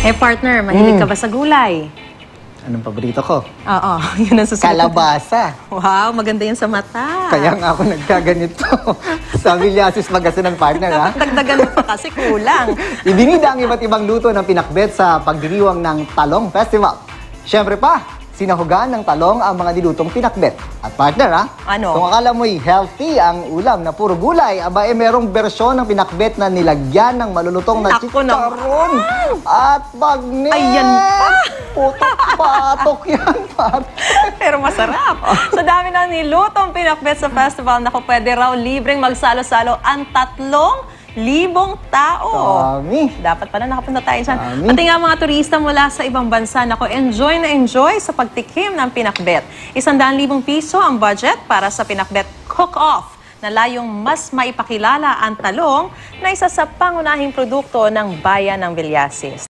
Partner, mahilig ka ba sa gulay? Anong paborito ko? Oo, yun ang susunod. Kalabasa. Wow, maganda yan sa mata. Kaya nga ako nagkaganito. Sa Villasis Pangasinan, partner, ha? Dagdagan mo pa kasi kulang. Ibinida ang iba't ibang luto ng pinakbet sa pagdiriwang ng Talong Festival. Siyempre pa, sinahugan ng talong ang mga nilutong pinakbet. At partner, ha? Ano? Kung akala mo'y healthy ang ulam na puro gulay, aba merong bersyon ng pinakbet na nilagyan ng malulutong na Naku chicharon at bagnet. Ayan pa! Putok-patok yan, partner. Pero masarap. Sa dami ng nilutong pinakbet sa festival, naku, pwede raw libreng magsalo-salo ang 3,000 tao. Dami. Dapat pala nakapunta tayo dyan. Dami. Pati nga mga turista mula sa ibang bansa, naku, enjoy na enjoy sa pagtikim ng pinakbet. 100,000 piso ang budget para sa pinakbet cook-off na layong mas maipakilala ang talong na isa sa pangunahing produkto ng bayan ng Villasis.